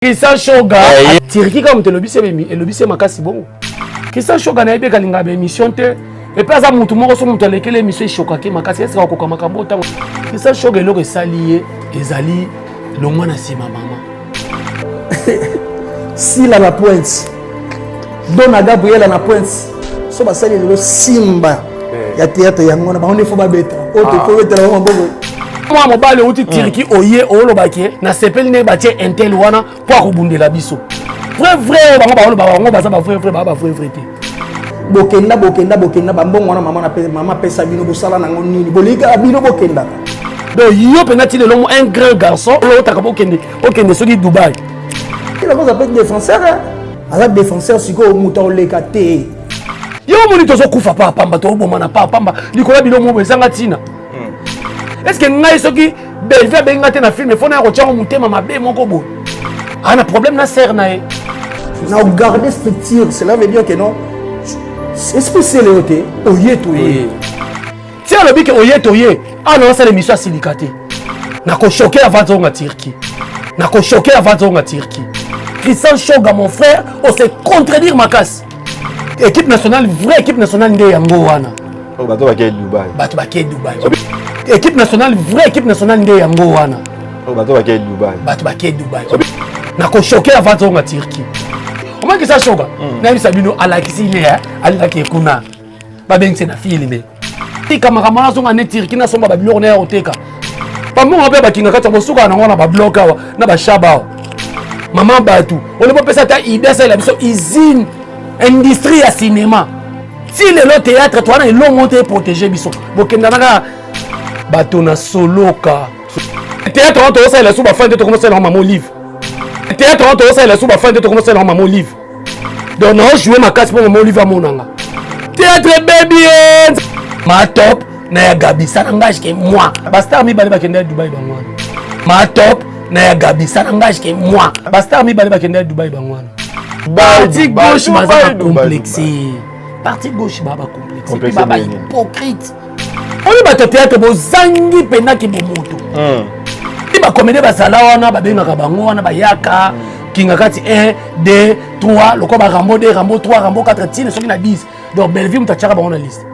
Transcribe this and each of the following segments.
Christian Shoga, Tiriki comme te lobby et lobby c'est makasi bon. Christian Shoga na ebe kalinga be émission te et pas ça mutu moko so mutu lekele émission Shoga ke makasi est-ce ko makambo ta. Christian Shoga eloko esali ezali longwa na sima mama. Si la pointe. Dona Gabriel na pointe. So ba sali le simba. Ya théâtre ya ngona ba on faut ba beta. O te ko beta na mbogo. Moi mobile outi Tiriki oye olobake na sepeli ne batie intel wana pour kubundela biso. Vrai bango ba baza ba vrai te. Bokenda ba mbongo wana mama pesa bino bosala nango nini bolika bino bokenda. Donc yo penati le lomo un grand garçon lo taka bokende soki Dubaï. Il a cosa peut défenseur ala défenseur siko muta oleka te. Yo moni tozo kufa pa pamba to bomana pa pamba likola bino mo bezanga tina. Est-ce que ngai soki belve benga te na film fona ko tchanga mutema mabe moko bo. Ana problème na ser na e. Na garder structure, cela veut dire que non. Est-ce que c'est le côté oye toye. Tiens le bic oye toye. Ah non, c'est l'émission silicate. Na ko choquer avant zonga Tiriki. Na ko choquer avant zonga Tiriki. Christian Shoga mon frère, on se contredire ma casse. Équipe nationale, vraie équipe nationale de yango wana. Oh bato ba ke Dubaï. Bato ba ke Dubaï. Équipe nationale, vraie équipe nationale de yango wana. Oh bato ba ke Dubaï. Bato ba ke Dubaï. Na ko choquer avant zonga Tiriki. Au moins que ça Shoga. Na bisa bino alakisi ne ala ke kuna. Ba bengse na filme. Tika makamana zonga ne Tiriki na somba ba biloko na oteka. Ba mo ba ba kinga kata bosuka na ngona ba bloka wa na ba shaba. Maman Batu, on ne peut pas ça idée ça la biso usine industrie à cinéma. Si le théâtre toi na long monter protéger biso. Bokenda na bato na soloka. Théâtre on to ça la sous ba fin de commencer dans maman livre. Théâtre on to ça la sous ba fin de commencer dans maman livre. Donc non jouer ma casse pour maman livre à monanga. Théâtre baby ma top na ya Gabi ça n'engage que moi. Basta mi bali ba kenda Dubaï ba moi. Ma top na ya Gabi ça n'engage que moi. Basta mi bali ba kenda Dubaï ba moi. Parti gauche baza complexé. Parti gauche baba complexé. Baba hypocrite. On est bato théâtre bozangi pena ki bomoto. Ba comédie basala wana ba benga bango wana ba yaka kinga kati 1 2 3 loko ba Rambo 2 Rambo 3 Rambo 4 tine soki na 10. Donc Bellevue mutachaka ba on liste.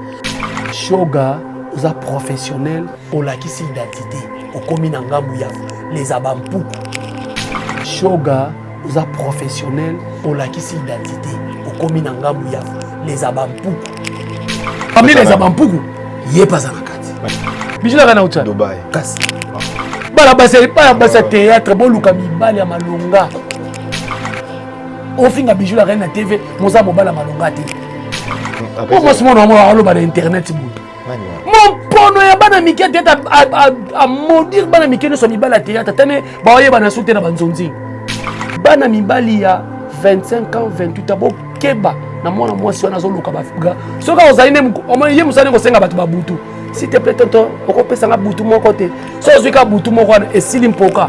Shoga oza professionnel olakisi identité okomi na ngambu ya les abampuku. Shoga oza professionnel olakisi identité okomi na ngambu ya les abampuku. Parmi les abampuku yepa za nakati. Bijila kana uta Dubaï. Kasi. Bala basa théâtre boluka mibali ya malonga. Ofinga bijila kana TV moza mobala malonga te. Moi c'est mon amour alo ba internet bu. Mon pono ya bana mike tete a maudire bana mike no so mibali ya théâtre tane ba oye bana soute na banzonzi. Bana mibali ya 25 ans 28 ans keba na mwana mwasi wana zoluka bafuga. Soka ozali ne ye musane ko senga bato babutu. S'il te plaît tonton okopesa nga butu moko te. So ozwika butu moko wana esili mpoka.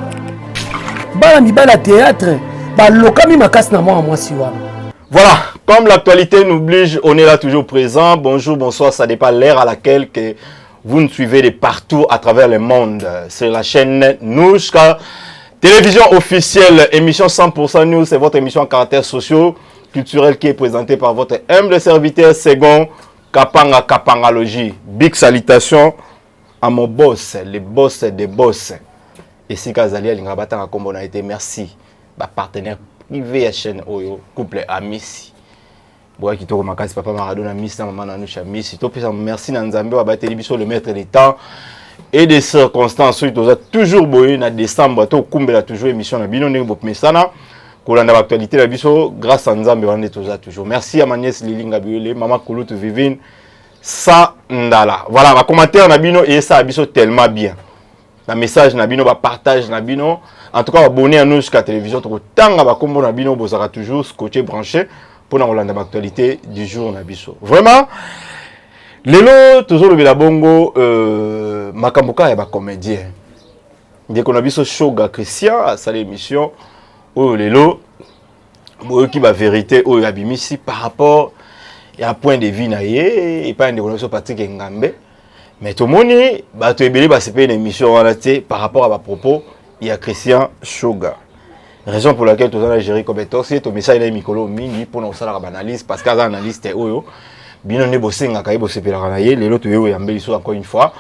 Bana mibali ya théâtre ba lokami makasi na mwana mwasi wana. Voilà, comme l'actualité nous oblige, on est là toujours présent. Bonjour, bonsoir, ça dépend de l'ère à laquelle que vous nous suivez de partout à travers le monde. C'est la chaîne Nouchka, télévision officielle, émission 100% News, c'est votre émission en caractère sociaux, culturel qui est présentée par votre humble serviteur Segon Kapanga Kapangalogie. Big salutation à mon boss, le boss des boss. Et si Kazalia Lingabata a combo été merci, ma partenaire privé à chaîne Oyo, couple à Missy. Bois qui tourne ma case, papa Maradona, Miss, maman Nanoucha, Missy. Merci Nanzambe, à battre l'émission, le maître des temps et des circonstances. Nous avons toujours boyé en décembre, tout Kumbe a toujours émission, na bino nebo mesana. Kolanda l'actualité la biso grâce à Nzambe on est toujours. Merci à ma nièce Lilinga Biole, maman Kouloutou Vivine, ça ndala. Voilà, ma commentaire na bino et ça biso tellement bien. La message na bino, ba partage na bino. En tout cas, abonnez à nous jusqu'à la télévision. Tant que vous avez vous serez toujours scotché, branché pour l'actualité du jour. Vraiment, les lots, toujours le Bongo, Makamboka est un comédien. Dès qu'on a vu ce Shoga Christian à sa émission, les lots, qui va vérité, il y a ici par rapport à un point de vue et pas une déclaration Patrick Ngambe. Mais tout le monde, c'est une émission par rapport à ma propos. Il y a Christian Shoga. Raison pour laquelle tout ça gérer comme étant c'est au message là mikolo mingi pour nous ça la analyse parce qu'à analyste oyo bino ne bosenga kai bosepela kana ye lelo to yo yambeli so encore une fois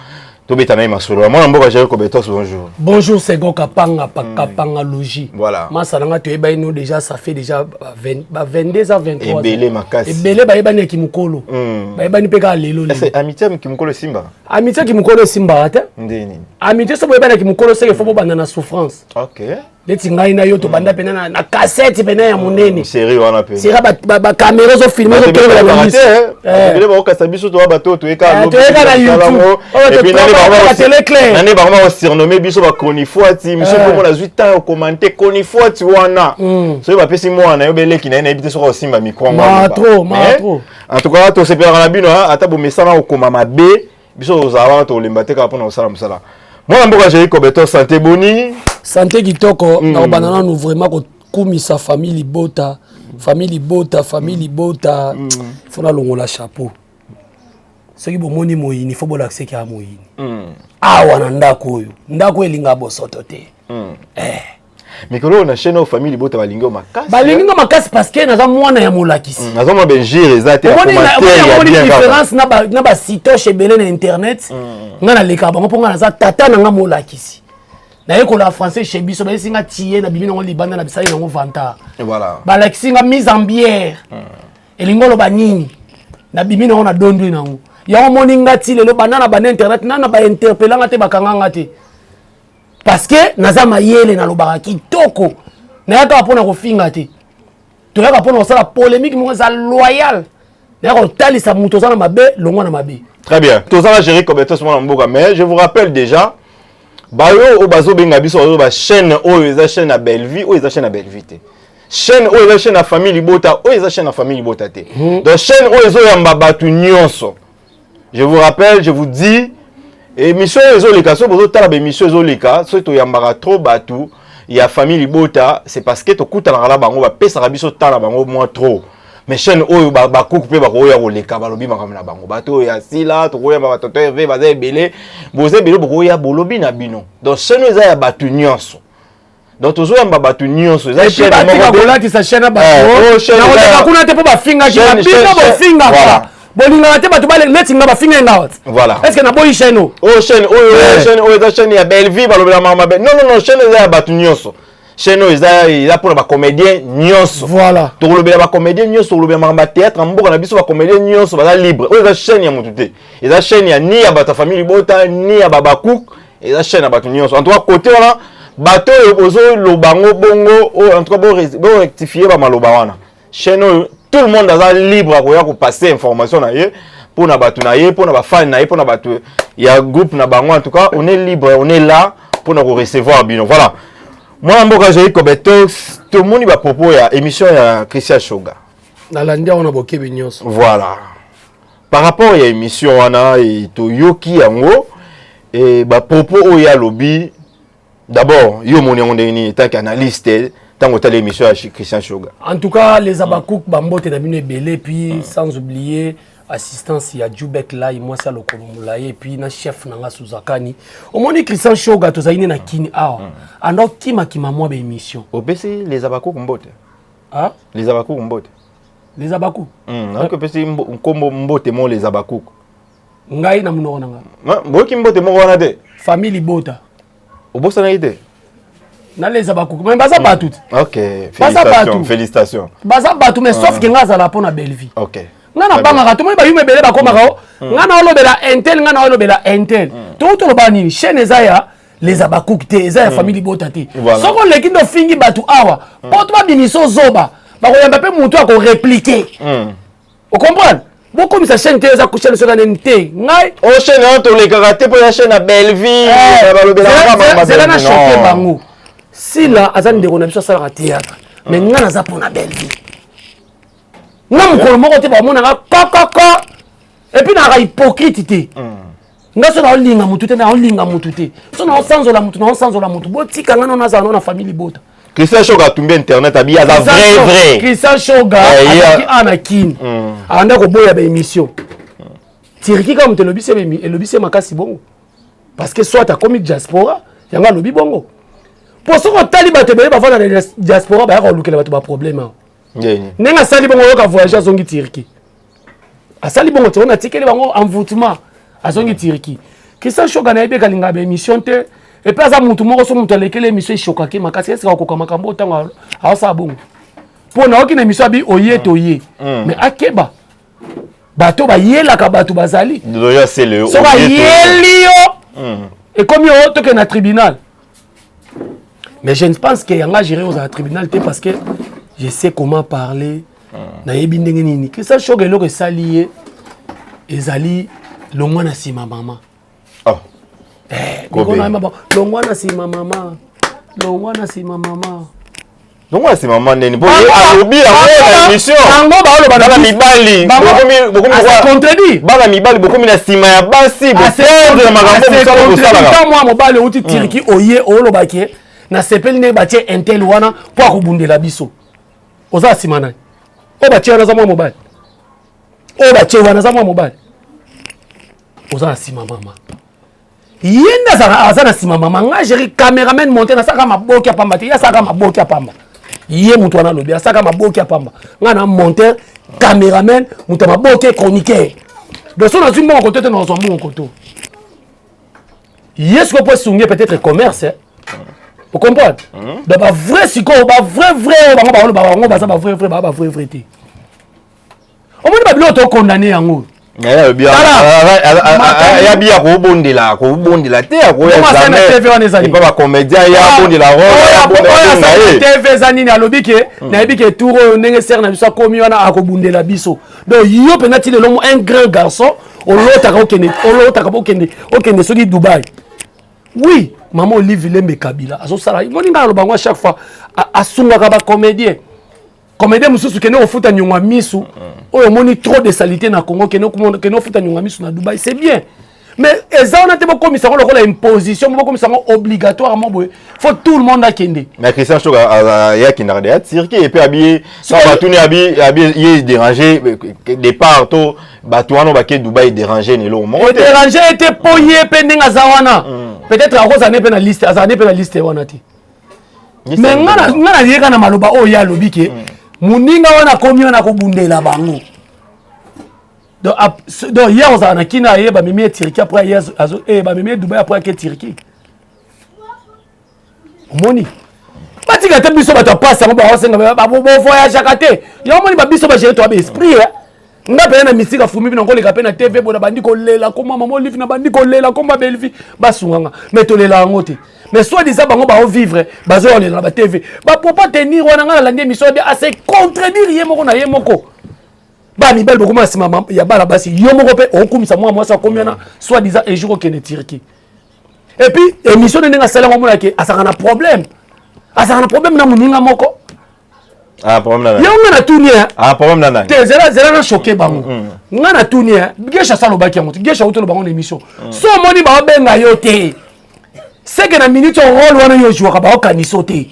to betana masolo moi mboka gérer comme étant bonjour. Bonjour c'est Gokapanga Pakapanga Logi. Voilà. Masalanga to eba ino déjà ça fait déjà 22 ans 23 ans. Ebele makasi. Ebele ba eba ne kimukolo. Ba eba ni peka lelo. C'est amitié kimukolo simba. Amitié kimukolo simba ata? Ndeni. Amitié so eba na kimukolo c'est qu'il faut banda na souffrance. OK. Leti ngai na yo to banda pena na cassette pena ya monene. Série wana pe. C'est ba caméra zo filmer zo kele la liste. Ebele ba okasa biso to bato to eka to eka na YouTube. Et puis na télé clair. Nani ba ma surnommé biso ba Konifuati, monsieur pour la 8 ans commenter Konifuati wana. So ba pesi mo wana yo beleki na ebite so ko simba micro ma trop. En tout cas to sepela na bino ata bo mesana okoma mabe biso ozawa to lembateka pona osala musala. Moi mboka j'ai kobeto santé boni. Santé kitoko na banana nous vraiment ko kumisa famille bota faut na longola chapeau. Ce qui bomoni moyini faut bolaxer ki a moyini. Awa na ndako elinga bosoto te. Mikolo na chaîne famille bota balingo makasi. Balingo makasi parce que naza mwana ya molakisi. Naza mo benjir ezate commentaire ya différence na ba site chez belé na internet. Ngana leka bango ponga naza tata na nga molakisi. Na yeko la français chez biso ba singa tié na bibina ngo libanda na bisali ngo vanta. Voilà. Ba lakisinga mise en bière. Elingolo ba nini. Na bibina ngo na dondo na ngo. Ya moni ngati lelo banana ba internet nana ba interpellanga te bakanganga te. Parce que naza mayele na lobaka kitoko. Na yaka pona ko finga te. To yaka pona osala polémique mo za loyal. Na yaka talisa muto za na mabe longo na mabe. Très bien. Tout ça va gérer comme étant mon mboka mais je vous rappelle déjà bayo o bazo benga biso o ba chaîne o eza chaîne à Bellevue o eza chaîne à Bellevue te. Chaîne o eza chaîne à famille Libota o eza chaîne à famille Libota te. Donc chaîne o ezo yamba batu nyonso. Je vous rappelle, je vous dis émission ezo leka so bozo tala ba émission ezo leka so to yambara trop batu ya famille Libota c'est parce que to kutana la bango ba pesa biso tala bango moins trop. Mais chaîne oyo ba coupe ba ko ya ko leka ba lobi makamna bango bato ya sila to ko ya ba toto eve ba za ebele boze belo bo ya bolobi na bino donc chaîne eza ya batu nyonso donc tozo ya batu nyonso eza chaîne mo ko lati sa chaîne ba na ko kuna te po ba finga ki ba bino bo finga voilà bolinga te batu ba leti nga ba finga nga voilà est-ce que na boyi chaîne o chaîne oyo chaîne oyo eza chaîne ya Bellevue ba lobi na mama non chaîne eza ya batu nyonso chaîne eza pour ba comédien nyonso voilà to lobela ba comédien nyonso to lobela ba théâtre mboka na biso ba comédien nyonso ba libre eza chaîne ya mututé eza chaîne ya ni ya bata famille Bota ni ya baba cook eza chaîne ya batu nyonso en tout cas côté wana bato ozo lobango bongo en tout cas bon rectifier ba maloba wana chaîne tout le monde a libre à ko passer information na ye pour na batu na ye pour na ba fan na ye pour na batu ya groupe na bango en tout cas on est libre on est là pour na recevoir bino voilà. Moi mboka j'ai kobeto tout le monde va propos ya émission ya Christian Shoga. Na landia on a boké nyonso. Voilà. Par rapport à émission wana et to yoki yango et ba propos o ya lobby d'abord yo moni on est tant qu'analyste tant que l'émission ya Christian Shoga. En tout cas les abakouk bambote na bino belé puis sans oublier assistance ya Jubek là et moi ça le kolomula et puis na chef nanga Suzakani au moni Christian Shoga to zaine na kini awa ando kima moi ba émission obesi les abakou mbote ah les abakou mbote donc pesi nkombo mbote mo les abakou ngai na munoko nanga boki mbote mo wana te famille Bota obosa na ide na les abakou mais baza batut OK félicitations baza batut mais sauf que ngaza la pona Bellevue OK ngana bangaka to ba yume belé ba komaka ngana olobela intel ngana olobela intel to loba nini chaîne eza ya les abakouk te eza ya famille Bota te soko leki ndo fingi batu awa poto ba bimiso zoba ba ko yamba pe mutu ako répliquer vous comprenez beaucoup mi sa chaîne te eza ku chaîne soka nente ngai o chaîne on le karaté pour la chaîne à Bellevue ba lobela ba c'est là na choquer bango si là azan de konabisa sala théâtre mais ngana za pona Bellevue non ko moko te ba mona ka et puis na hypocrite te nga so na olinga mutu te na olinga mutu te so na osanzola mutu botika ngana na za na famille Bota Christian Shoga tumbi internet abi aza vrai Christian Shoga aki anakin anda ko boya ba émission tiriki comme te lobby c'est makasi bongo parce que soit ta comique diaspora yanga lobby bongo pour ce qu'on tali bato ba va dans la diaspora ba ko lukela bato ba problème nenga sali bongo ka voyager zongi Turquie asali bongo to na tikeli bango envoûtement azongi Turquie kisa shoka na ebe kalinga ba émission te et puis aza mutu moko so mutu alekele émission shoka ke makasi est-ce ko makambo tanga asa bongo pour na okina émission abi oye toye mais akeba bato ba yela ka bato bazali déjà c'est le so ba yelio et comme yo to ke na tribunal. Mais je ne pense qu'il y a un géré au tribunal parce que je sais comment parler. Que ça choque le salié et zali longwana si ma maman. Oh. Longwana si ma maman. Longwana si ma maman. Longwana si maman neni. Bon, alobi la émission. Bango ba lo ba mibali. Beaucoup ça contredit. Bana mibali beaucoup na sima ya basi. C'est moi mobile outi Turquie oye olo baké. Na sepeli ne batie intel wana po akubundela biso oza simana o batie wana za mwa mobile o batie wana za mwa mobile oza sima mama yenda za azana sima mama nga jeri cameraman monter na saka maboki apamba te ya saka maboki apamba ye mutu wana lobi saka maboki apamba nga na monter cameraman mutu maboki chroniqueur de son azumba mon côté na zombu mon côté yes ko peut sounger peut-être commerce vous comprenez? Donc, vrai siko, vrai, vrai. Au moins, il y a condamné en haut. Il y a bien rebondela, il pas comédien, il y a bondela rôle. TV zanini alobi ke na yebi ke tour ndenge ser na biso komi wana akobundela biso. Donc yo penati le lomo un grand garçon, olotaka okende soki Dubaï. Oui, maman Olive Lembe Kabila. Aso sala, moninga lobango à chaque fois asunga ka ba comédien. Comédien mususu kene ofuta nyongwa misu. Oyo moni trop de saleté na Congo kene ofuta nyongwa misu na Dubaï, c'est bien. Mais eza on a te commission la imposition, mo commission obligatoirement boy. Faut tout le monde a kende. Mais Christian Choga ya kinda de Turquie et puis habillé sans batuni habillé dérangé départ to batouano baké Dubaï dérangé ne lo. Dérangé était poyé pendant zawana. Peut-être à cause à n'est liste, à n'est pas la liste wanati. Mais ngana yeka na maloba o ya lobike. Muninga wana komi wana ko bundela bango. Donc hier on a kina yeba mimi Turquie après hier ba mimi Dubaï après que Turquie. Moni. Batika te biso bata passe ngo ba senga ba bo voyage akate. Yo moni ba biso ba gérer toi esprit nga pe na misika fumi bino ngoleka pe na TV bona bandi ko lela ko mama mo live na bandi ko lela ko ma belvi basunganga mais to lela ngote mais soit disant bango ba vivre bazo lela ba TV ba pour pas tenir wana nga la émission de assez contredire yemoko na yemoko ba mi bel beaucoup masima ya bala basi yomoko pe okumisa moi ça combien na soit disant un jour que ne Turquie et puis émission de nga sala ngomona ke asaka na problème na muninga moko. Ah, problème là. Yo ngana tunia. Ah, problème là. Te zela na choqué bango. Ngana tunia. Gesha salo baki yango. Gesha utolo bango na émission. So moni ba benga yo te. C'est que na minute rôle wana yo jouer ba okaniso te.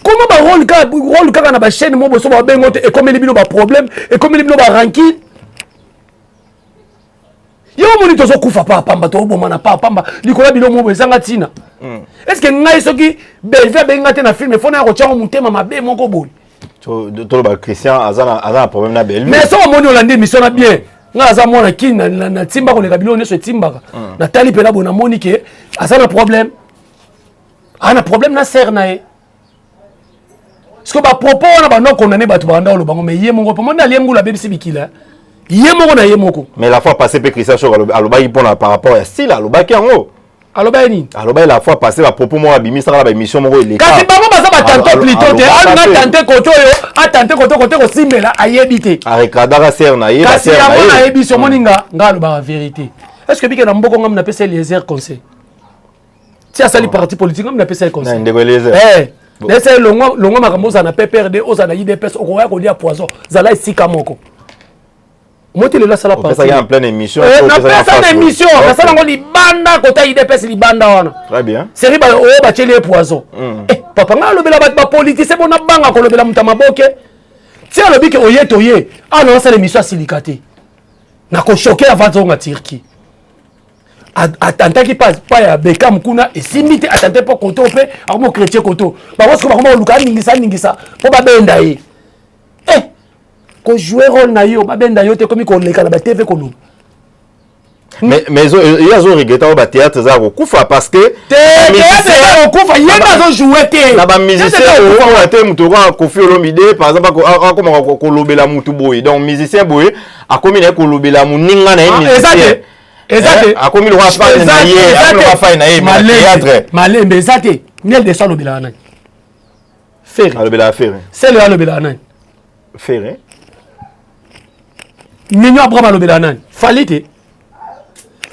Comment ba rôle ka na ba chaîne mo boso ba bengo te et comme libino ba problème et comme libino ba ranking. Yo moni to so kufa pa pamba to bo mana pa pamba likola bilo mo bezanga tina. Est-ce que ngai soki belve benga te na film fona ko tchango mutema mabe moko boy to ba Christian azana problème na belve mais so moni olande mission na bien nga aza mona kina na timba ko le kabilo neso timba na tali pela bona moni ke azana problème ana problème na ser na e ce que ba propos na ba non condamné ba to ba ndalo bango mais yemoko po mona liemgula bebisi bikila yemoko na yemoko mais la fois passée pe Christian Choga aloba yipona par rapport à style aloba ki yango aloba ni aloba la fois passée ba propos mo abimisa la ba émission moko ele kasi bango baza ba tanto plutôt te ana tante koto yo atante koto ko simbela ayebite arekadara ser na ye ba ser na ye kasi ya yebiso moninga nga aloba la vérité est-ce que bike na mboko ngam na pesa les conseil ti asali parti politique ngam na pesa conseil ndeko les laissez longo makambo za na PPRD oza na IDPS okoya ko dia poison zala isika moko Moti le la sala parti. Ça y est en pleine émission. Na pesa émission, na sala ngo libanda kota IDPS libanda wana. Très bien. Seri ba o ba tcheli poison. Papa nga lobela ba politicien bona banga ko lobela mutama boke. Ti alobi ke oye toye. Ah non, ça l'émission silikate. Na ko choquer avant zonga Turquie. atantaki pas ya Beckham kuna et simbi te atante pas koto pe akomo chrétien koto ba parce que ba komo luka ningisa po ba benda yi ko jouer rôle na yo ba benda yo te komi ko leka na ba TV ko lu mais il y a zo regretter ba théâtre za ko kufa parce que théâtre ko kufa yenda zo jouer te na ba musicien ko te muto ko Koffi Olomide par exemple ko lobela mutu boy donc musicien boy akomi na ko lobela muninga na musicien exact akomi lo fa na ye akomi lo fa na ye théâtre malembe exact nel de ça lobela na faire lobela faire c'est le lobela na faire Nino Abraham lobela na falite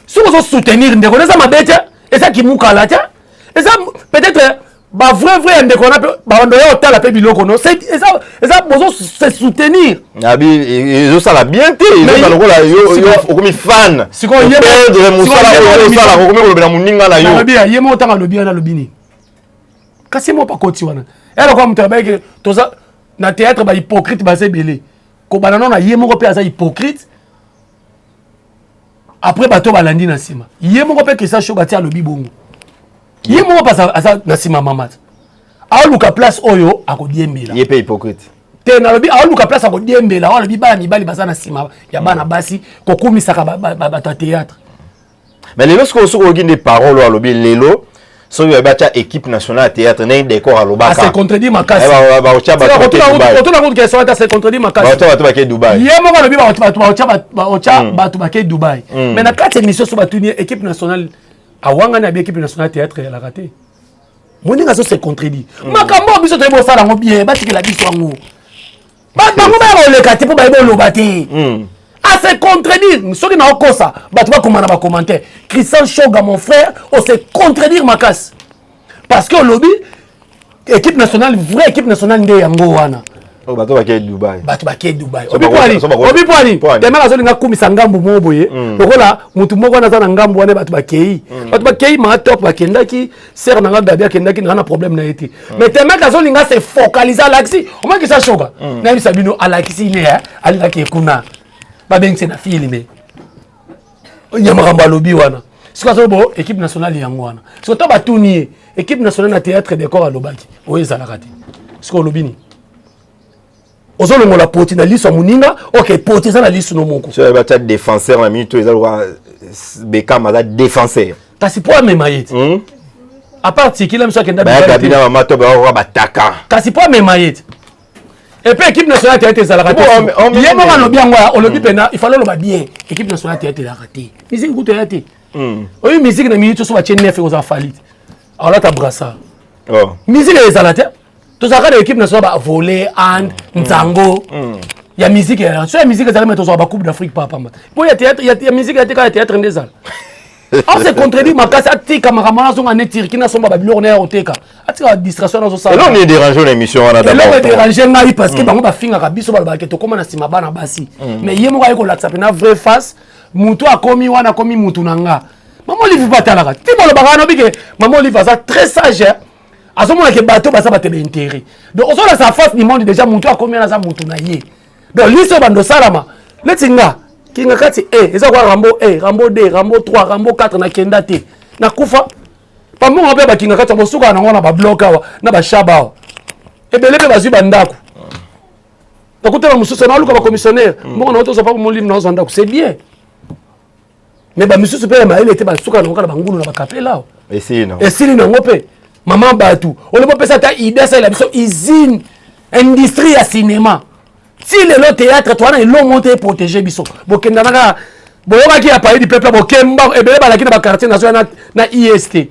si vous soutenir ndeko ça ma bête et ça qui mukala ta et ça peut-être ba vrai ndeko na ba ndo yo tala pe biloko no c'est ça besoin se soutenir abi ils ça la bien té ils ça lokola yo comme fan si ko yé perdre musala yo sala ko comme lobela muninga na yo lobi yé mo tanga lobi na lobini kasi mo pa koti wana elle comme travail que to ça na théâtre ba hypocrite ba se belé ko banana na yé mo ko pe ça hypocrite. Après bateau balandi na sima yé moko pe que ça show batia lobi bongo yé moko pas ça na sima mamat a luka place oyo akodiembela yé pe hypocrite te na lobi a luka place akodiembela a lobi ba mibali basa na sima ya bana basi ko kumisaka ba théâtre mais les lorsque on regarde des paroles à lobi lelo so yo batia équipe nationale théâtre na décor à lobaka c'est contredit makasi ba ocha ba autour na question ça c'est contredit makasi ba ke Dubaï yé moko lobi ba ocha Dubaï mais na quatre émissions sur batuni équipe nationale awanga na équipe nationale théâtre elle a raté moninga so c'est contredit makambo biso to ebo sala ngo bien batikela biso ngo ba bango ba le kati po ba ebo lobate à se contredire ceux qui n'ont pas ça bah tu vas comment on commentaire Christian Shoga mon frère on se contredire ma casse parce que au lobby équipe nationale vraie équipe nationale ndé yango wana oh bato ba ke Dubaï obi poani tellement la zone nga kumisa ngambu mo boye lokola mutu moko na za na ngambu wana bato ba kei ma top ba kendaki ser na nga Gabi kendaki na problème na été mais tellement la zone nga se focaliser l'axi au moins que ça Shoga na Sabino alakisi ne alaki kuna babengse na filme nyamaka lobi wana sikozo bo équipe nationale yango wana sikoto batuni équipe nationale na théâtre décor alobaki oyeza la kati siko lobini ozolongo la poti na liso muninga OK poti za na liso no moko so ba ta défenseur na minute eza lwa Beckham za défenseur kasi po memayeti à partir kila mso kenda ba kabina mama to ba bataka kasi po memayeti. Et puis l'équipe nationale théâtre est raté. Il y a un lobby en lobby pena, il fallait le bien. L'équipe nationale théâtre est raté. Musique goûte théâtre. Oui, musique na minute sur la chaîne 9 aux falit. Alors là tu brassa. Oh. Musique est zalate. Tout ça quand l'équipe nationale va voler and nzango. Il y a musique là. Sur la musique ça mettre sur la Coupe d'Afrique pas mal. Pour il y a théâtre, il y a musique il y a théâtre des salles. On se contredit ma casse ati caméraman sont en étir qui n'a sont pas billionnaire au TK. Ati la distraction dans ça. Là on est dérangé l'émission on a d'abord. Là on est dérangé ngai parce que bango ba finga ka biso ba ke to koma na sima bana basi. Mais yemo ka ko laksa pena vraie face mutu akomi wana komi mutu nanga. Maman livre pas talaka. Ti bolo ba no bike maman livre ça très sage. Azomona ke bateau ba ça ba te intérêt. Donc on la sa face du monde déjà mutu akomi na za mutu na ye. Donc liso bando salama. Letinga kinga kati eza kwa Rambo Rambo 2 Rambo 3 Rambo 4 na kenda te na kufa pamonga pe ba kinga kati bosuka na ngona ba bloka wa na ba shaba ebele pe bazu bandako bakutela mususu na luka ba commissionnaire mbongo na oto so pa mo livre na ozanda c'est bien mais ba mususu pe ma ele te ba suka na ngona ba ngulu na ba kapela et si na ngope maman batu ole bo pesa ta idée ça la biso usine industrie à cinéma. Si le théâtre, toi, il est monté protéger biso. Bokenda naka, boyoka ki a parlé du peuple bokemba et bele balaki na quartier national na IST.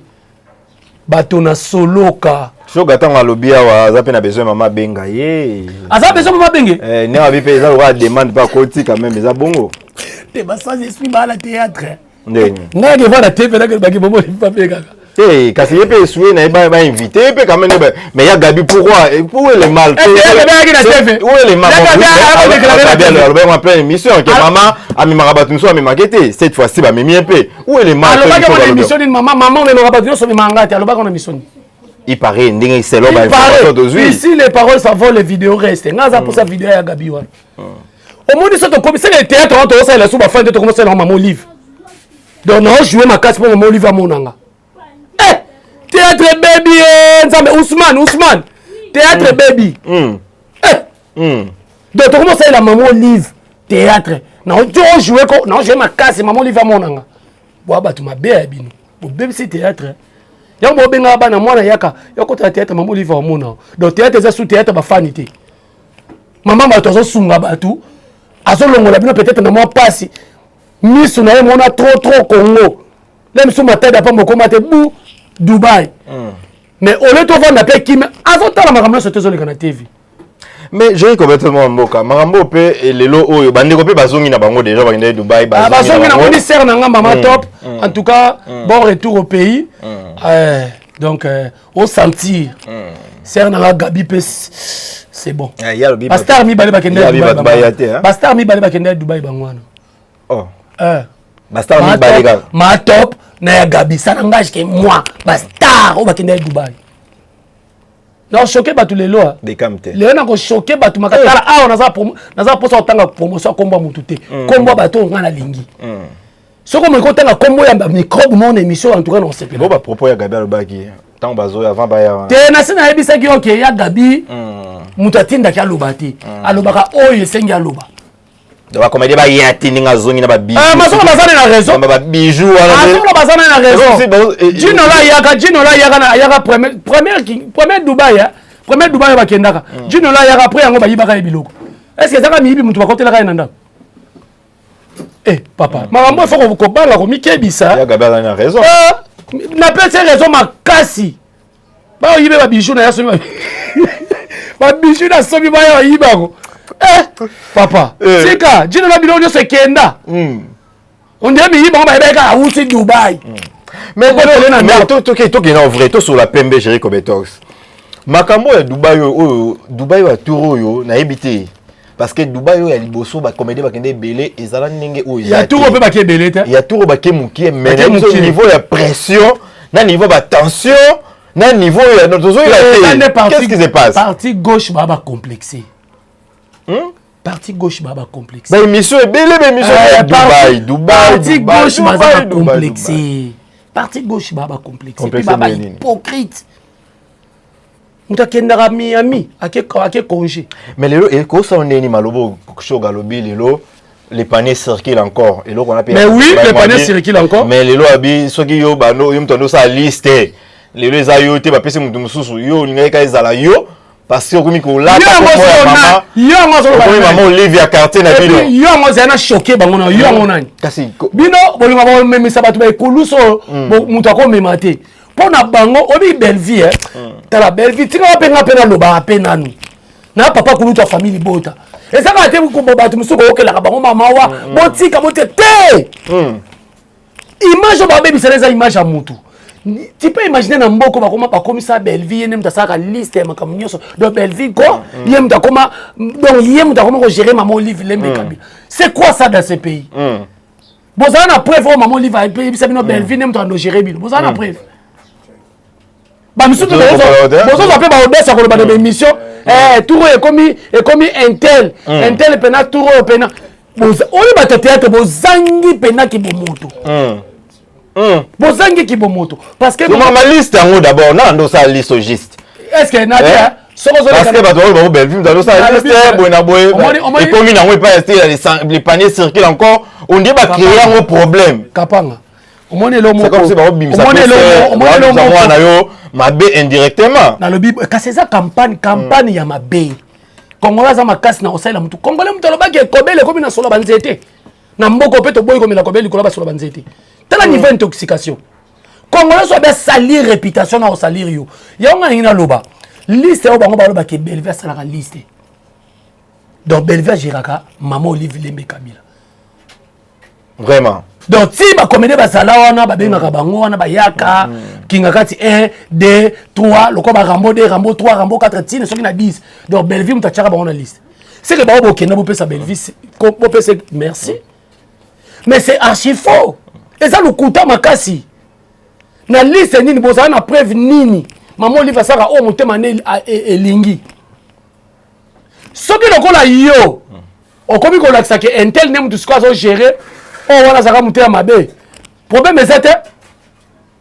Bato na soloka. Shoga tanga lobia wa zape na besoin mama benga ye. Aza besoin mama benga. Ne wa bipe za wa demande pas koti quand même za bongo. Te basa je suis mal à théâtre. Ndenge. Nga ke voir la TV na ke baki momo pas benga. Kasi yepe soué na ba invité pe quand même mais ya Gabi pourquoi où est le mal où est le mal on va plein émission que maman a mis marabatu so a mis maquette cette fois-ci ba mimi pe où est le mal alors ba ko émission ni maman mais marabatu so mi mangati alors ba ko émission il paraît ndenge c'est là ba ici les paroles ça vole les vidéos restent ngaza pour sa vidéo ya Gabi wa au monde ça to commissaire le théâtre on to ça la sous ba fin de to commencer na maman livre donc non jouer ma casse pour maman Olivier Monanga théâtre baby nzambe Ousmane théâtre baby donc tu commences à la maman Olive théâtre non jouer ma casse maman Olivier Monanga bois ba tu ma bé bino bo baby c'est théâtre ya mo benga bana mwana yaka yokota théâtre maman Olivier Monanga donc théâtre ça sous théâtre ba fanité maman ba tozo sunga batu azolongola bino peut-être na moi passe miso na ye mona trop Congo même sous ma tête pas mo komate bou Dubaï. Mais au lieu de voir la paix qui me azota la marambo sur tes na TV. Mais j'ai complètement mboka. Marambo pe et lelo oyo bande ko pe bazongi na bango déjà ba Dubaï bazongi na moni ser na ngamba ma top. En tout cas, bon retour au pays. Donc au sentir. Ser na Gabi pe c'est bon. Pasteur mi balé ba kende Dubaï. Pasteur mi balé ba kende Dubaï bangwana. Oh. Pasteur mi balé ga. Ma top. Na Gabi ça n'engage que moi bastard au bakende Dubaï non choqué ba tous les lois des camté les na ko choqué ba tout makatala ah on naza posa otanga promotion komba mututé komba ba to ngana lingi ce comme ko tanga kombo ya microbe mon émission en tout cas non c'est bon ba propos ya Gabi alobaki tant bazo avant ba ya te na sina yebisa ki OK ya Gabi mutatinda ki alobati alobaka oyo sengi aloba donc comme dit ba yati ninga zongi na ba bijou masomo bazana na raison ba bijou masomo bazana na raison Gino la yaka premier Dubaï premier Dubaï ba kendaka Gino la yaka après yango ba yibaka biloko est-ce que ça ka mibi mutu ba kotela ka nanda papa maman faut ko banga ko mikebisa ya Gabi na raison na pese raison makasi ba yibe ba bijou na yaso ba bijou na sobi ba ya yibako papa sika Gino la biloko se kenda on dirait mi ba ba ka wuti Dubaï mais tout est en vrai tout sur la PMB gérer comme Betox makambo ya Dubaï wa tour yo na ebité parce que Dubaï yo ya liboso ba comédie ba kende belé ezala ndenge o ya tour pe ba ke belé te ya tour ba ke mukie mais au niveau ya pression na niveau ba tension na niveau ya notre zo qu'est-ce qui se passe partie gauche ba complexé partie gauche baba complexé ba émission belé Dubaï partie gauche baba complexé partie gauche baba complexé baba hypocrite mutakendaka Miami ake congé mais lelo et ko sa ndeni malobo shoga lobi lelo les paniers circulent encore et là on a mais oui les paniers circulent encore mais lelo abi soki yo bano yo mtondo sa liste lelo eza yo te ba pese mutu mususu yo linga ka ezala yo parce que comme ko la maman Olivia Cartier na bino yo ngo zana choqué bango na yo ngo nani kasi bino bolinga ba memisa batu ba ekoluso mutu akomema te pona bango obi belle vie tala belle vie tinga penga pena loba pena nu na papa kuluta famille bota ezaka te ko batu musuko okela bango mama wa botika bote te image ba baby c'est image à mutu tu peux imaginer na mboko ba comme ça belle vie ne mtasaka liste ya makamunyoso de belle vie ko yem ta koma donc yem ta koma ko gérer maman Olive Lembe Kabila c'est quoi ça dans ce pays bozana na preuve maman Olive a pays bisa bino belle vie ne mtando gérer bino bozana na preuve ba misutu bozo appelle ba odessa ko ba de émission tour est comme intel pena tour pena bozo oli ba théâtre bozangi pena ki bomoto bozangi ki bomoto parce que ma liste en haut d'abord non ndo ça liste juste est-ce que Nadia parce que ba to ba belle film dans ça liste bona boy et comme il n'a pas resté les paniers circulent encore on dit ba créer un problème kapanga omone lo c'est comme si ba bimisa omone na yo mabe indirectement na lobi kasi eza campagne ya mabe Congolais za makasi na osala mutu Congolais mutu alobaki ekobele komi na solo banzete na mboko pe to boy komi la kobele koloba solo banzete tala niveau intoxication Congolais so ba salir réputation na salir yo ya nga ngina loba liste o bango baloba ke Belvia sala ka liste donc Belvia giraka maman Olive Lembe Kabila vraiment donc si ba comédie ba sala wana ba bengaka bango wana ba yaka kingakati 1 2 3 loko ba Rambo 2 Rambo 3 Rambo 4 tine soki na 10 donc Belvia mutachaka bango na liste c'est que ba bokenda bo pesa Belvia bo pesa merci mais c'est archi faux et ça le kuta makasi na liste nini bozana na preuve nini maman Olive saka o motema ne elingi soki lokola yo okomi ko lakisa ke intel ne mutu siko azo gérer o wana saka mutema mabe problème est ça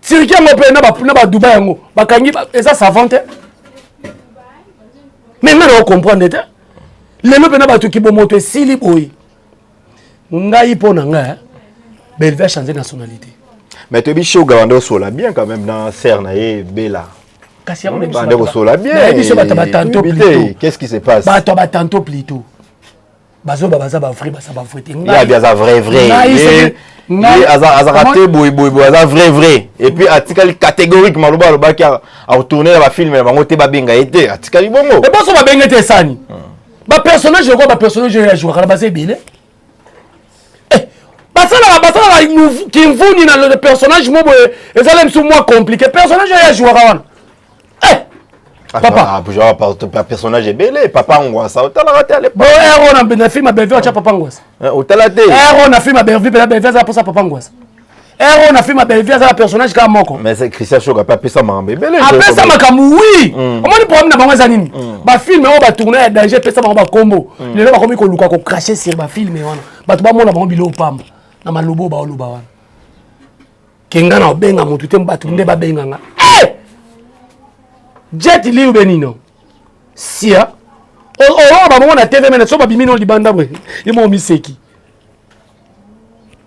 Turquie on peut na Dubaï ngo bakangi eza savante mais maintenant on comprend les lelo pena ba tuki bomoto esili boy ngai pona nga Belvi va changer nationalité mais tu bicho gawando sola bien quand même dans Serna et Bella kasi on est sola bien qu'est-ce qui se passe ba to ba tantôt plutôt bazo baza ba vrai baza ba vrai il y a bien ça vrai aza raté boy aza vrai et puis article catégorique maloba loba qui a retourné la film ba ngote ba benga été article bongo et pas so ba benga été sani ba personnage quoi ba personnage ya jouer kana basé bile basala qui vuni na le personnage mo boy ezalem sous moi compliqué personnage ya jouer wana papa genre personnage est belé papa ngwasa otala raté à l'époque on a film Belvi acha papa ngwasa otala té on a film Belvi za pour ça papa ngwasa on a film Belvi za personnage ka moko mais c'est Christian Shoga pas pesa mambe belé après ça makamu oui on moni problème na bango za nini ba film on ba tourner danger pesa bango ba combo le ba komi ko luka ko cracher sur ba film wana batu ba mona bango bilo pamba na malobo ba oluba wana kenga na obenga mutu te mbatu nde ba benga nga jet liu benino sia ba mo na TV mena so ba bimino libanda bwe imo miseki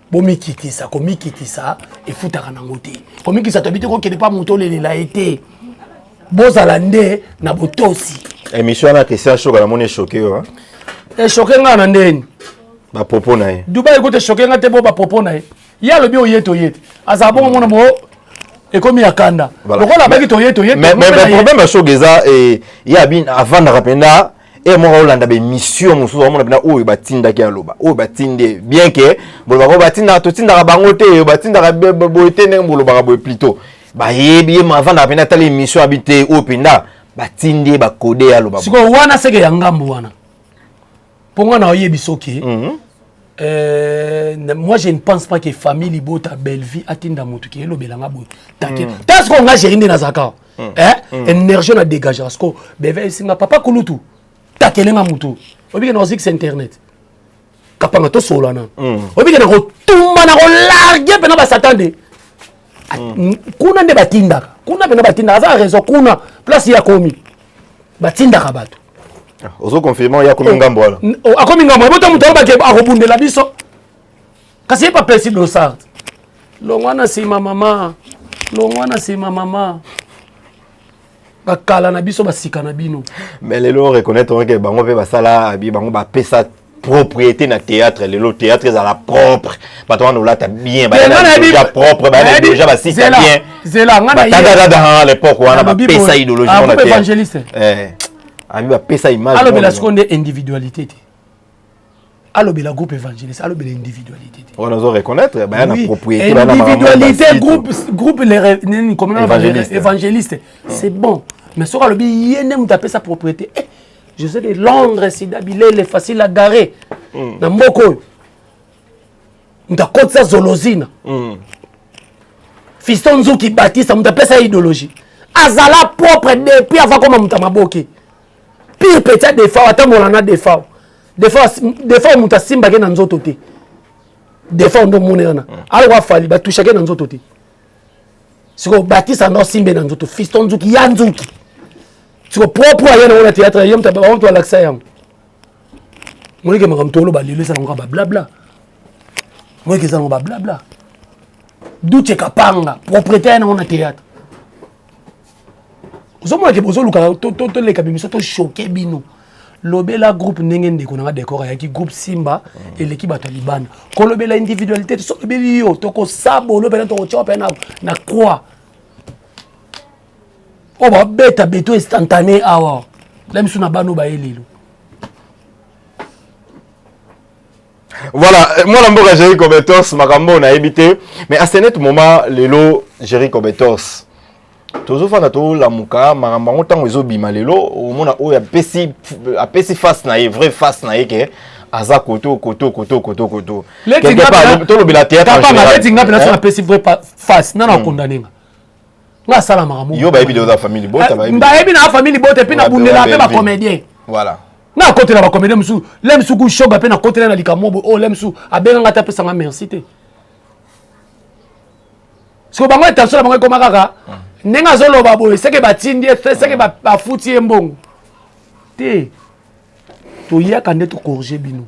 bo mikitisa ko mikitisa efutaka na ngote ko mikisa to biti ko kele pa muto lelela été bozala nde na botosi émission na Christian Shoga la mone choqué hein e choqué nga na ndeni ba popo na ye Dubai ko te choqué nga te bo ba popo na ye ya lo bi oyeto yete azabo mona mo ekomi akanda lokola baki toyeto yete mais problème ba Shogeza et ya bin avant na rapenda et moi Hollande be mission mususu amona bina oyo batinda ki aloba oyo batinde bien que boloba ko batinda to tinda bango te batinda boyete ne boloba boy plutôt ba yebi ma avant na rapenda tali mission habité oyo pinda batinde ba code aloba siko wana seke ya ngambu wana ponga na oyebi soki moi je ne pense pas que famille libota Belvi atinda mutu ki elo belanga boy také tas ko nga gérinde na zaka énergie na dégager parce que beve singa papa kulutu takelenga mutu obike na zik internet kapanga to solo na obike na ko tumba na ko largue pena ba satande kuna nde batindaka kuna pena batindaka za raison kuna place ya komi batindaka bato ozo confirmer ya komi ngambo wala akomi ngambo boto mutu ba ke akobundela biso kasi pas pesi dosart longwana sima mama bakala na biso basika na bino mais lelo reconnaître que bango pe basala abi bango ba pesa propriété na théâtre lelo théâtre za la propre bato wana lata bien ba déjà propre ba déjà ba site bien zela ngana ya dans l'époque wana ba pesa idéologie na théâtre évangéliste abi ba pesa image alors la seconde individualité alobela groupe évangéliste alobela individualité on doit reconnaître ba na propriété ba na individualité groupe les comment évangéliste c'est bon mais sur alobi yene mutape sa propriété je sais de Londres sida bilele facile à garer na mboko mutakote sa zolozina fiston nzuki baptiste mutape sa idéologie azala propre depuis avant comme mutamaboki pire petit défaut atamolana défaut des fois muta simba ke na nzoto te des fois ndo monena alors wa fali ba toucher ke na nzoto te siko batisa no simbe na nzoto fiston nzuki ya nzuki siko propre ya na théâtre yam ta ba on to l'accès yam moni ke makamtolo ba lelo sana ngaba blabla moni ke sana ba blabla duche kapanga propriétaire na théâtre ozomo ke bozo luka to le kabimiso to choquer bino lobela groupe ndenge ndeko na décor ya ki groupe Simba et l'équipe Taliban ko lobela individualité so lobeli yo to ko sabo lobela to ko chopa na croix o ba beta beto instantané awa même sous na bano ba elelo voilà moi la mboka Jerry Cobetos makambo na habité mais à ce net moment lelo Jerry Cobetos toujours fana to la muka makambo ntango ezobima lelo omona oyo apesi face na ye vrai face na ye ke aza koto quelque part to lobela théâtre en général leti nga pena na pesi vrai face nana condamné nga sala makambo yo ba ebi de famille bota ba ebi na famille bota pe na bundela pe ba comédien voilà na côté na ba comédien musu lemsu ku shoga pe na côté na likamobo o lemsu abenga ngata pesa nga merci te que bango attention bango comme kaka nenga zolo babo c'est que batindi c'est que ba fouti mbongo te to yaka nde to corriger bino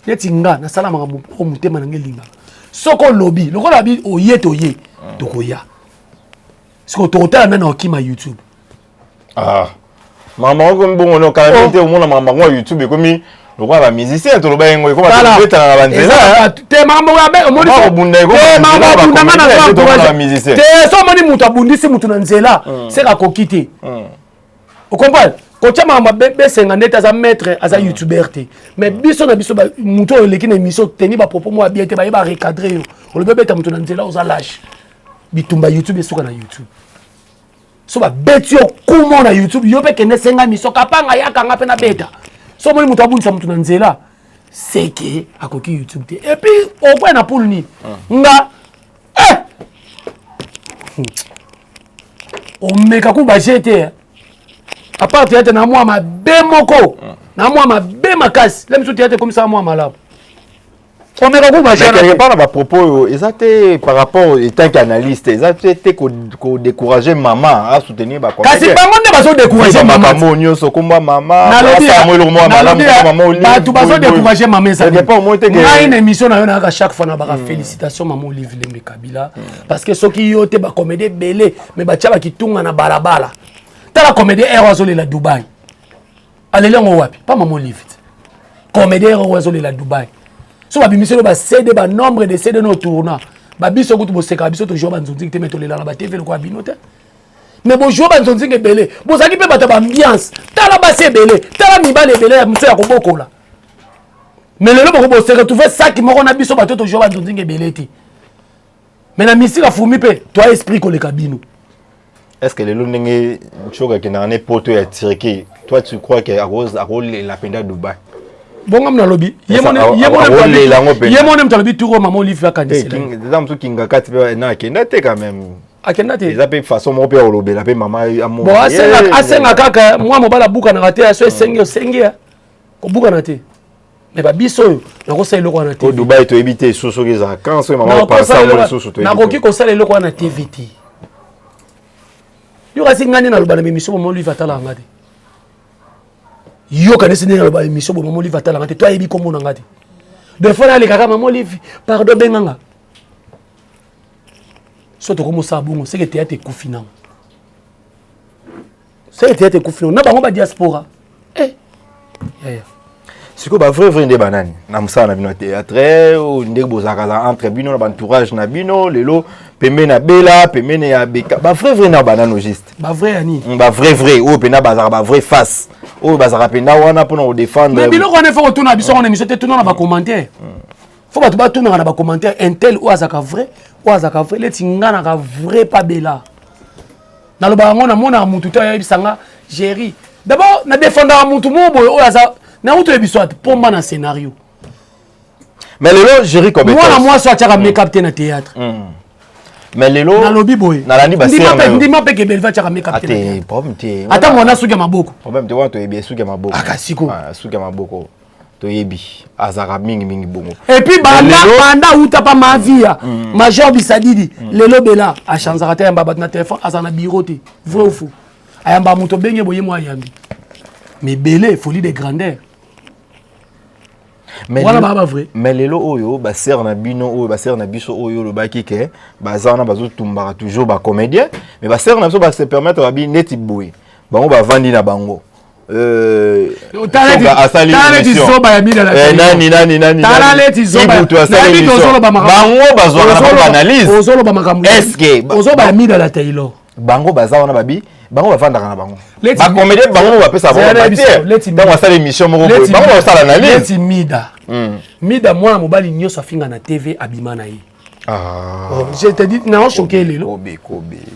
neti nga na sala makambo o mutema na ngelinga soko lobby lokola bi oye to ye to koya siko to otala na okima YouTube maman ko mbongo no ka te o mona maman ko YouTube komi lokola ba musicien to loba ngo ko ba betana na banzela te mambo ya be omoni ko bunda ko bunda na musicien te so moni mutu abundisi mutu na nzela c'est ka kokite o comprends ko chama mabebe senga ndeta za maître aza youtuber te mais biso na biso mutu oleki na émission teni ba propos mo bien te ba recadrer yo o le bebe ta mutu na nzela oza lâche bitumba YouTube esuka na YouTube so ba betio kumo na YouTube yo pe kende senga miso kapanga yakanga pe na beta so moni mutu abundisa mutu na nzela c'est que akoki YouTube te et puis au point na poule ni nga o meka ku ba jeter à part théâtre na moi ma bemoko na moi ma bemakasi la miso théâtre comme ça moi malabo on meka ku ba jeter quelque part na propos exacté par rapport étant qu'analyste exacté ko décourager maman à soutenir ba kasi bango nde bazo décourager maman maman so komba maman na lobi ba tu bazo décourager maman ça na une émission na yo na chaque fois na ba félicitations maman Olivier Lembe Kabila parce que ceux qui yote ba comédie belé mais ba tia ba kitunga na balabala la comédie Erozole la Dubaï. Allez là on wapi, pas maman lift. Comédie Erozole la Dubaï. So ba bimiselo ba CD ba nombre de CD no tourna. Ba biso kutu bo seka biso to jo ba nzonzi te metole la ba TV le kwa binote. Mais bo jo ba nzonzi ke belé. Bo zaki pe ba ta ba ambiance. Tala ba se belé. Tala mi ba le belé mso ya koboko la. Mais le bo bo seka tu fais ça qui moko na biso ba to jo ba nzonzi ke belé ti. Mais na misika fumi pe, toi esprit ko le kabino. Est-ce que les longues choses qui n'en est pas tout attiré, toi tu crois que à cause la peine de Dubaï? Bon comme dans lobby, yemone mtalobi turo maman Olivia Kanisi. Dans tout kinga kati na kenate quand même. Akenate. Ils appellent façon mon père lobby, la paix maman amour. Bon asenga kaka moi mobala buka na raté so sengi ko buka na te. Mais ba biso na ko sala loko na te. Au Dubaï to éviter soso za quand so maman pas ça mo soso to. Na ko ki ko sala loko na TVT. Yo kasi ngani na lobana émission mo lui vatala ngati yo kanesi na lobana émission mo lui vatala ngati toi yebi komona ngati de fois na le kaka maman livi pardon benganga soto comme ça bon c'est que théâtre kufina c'est théâtre kufina na bango ba diaspora siko ba vrai ndé banane na musana bino théâtre ou ndé bozaka entre bino na entourage na bino lelo pembe na bela pembe na beka ba vrai na banane juste ba vrai ani ba vrai ou pena bazaka ba vrai face ou bazaka pena wana pour nous défendre mais bilo ko ne faut tourner biso on émission te tourner na ba commentaire faut ba to ba tourner na ba commentaire intel ou azaka vrai les tingana ka vrai pas bela na lo ba ngona mona mutu ta yebisanga géri d'abord na défendre mutu mo boy o aza na uto ebiso pomba na scénario mais lelo géri comme moi soit tu make-up te na théâtre mais lelo na lobby boy na landi ba sera ndima pe ke belva tu make-up te ate problème te ata mwana suga maboko problème te wa to ebi suga maboko akasiko suga maboko to yebi azara mingi bongo et puis banda uta pa ma via major bisadidi lelo bela a chanzaka te yamba bat na téléphone azana bureau te vrai ou faux ayamba muto benge boye mo ayambi mais belé folie de grandeur mais voilà ba vrai mais lelo oyo ba ser na bino oyo ba ser na biso oyo lo ba kike bazana bazo tumbaka toujours ba comédien mais ba ser na biso ba se permettre ba bi neti boy bango ba vandi na bango talenti zoba ya mida la nani talenti zoba bango bazwa analyse ozolo ba makambo est-ce que ozoba ya mida la Taylor bango baza wana babi bango bavandaka na bango ba comédien bango bapesa bango donc asala émission moko boye bango basala analyse leti mida mwana mobali nyonso afinga na TV abima na ye je te dis na choqué lelo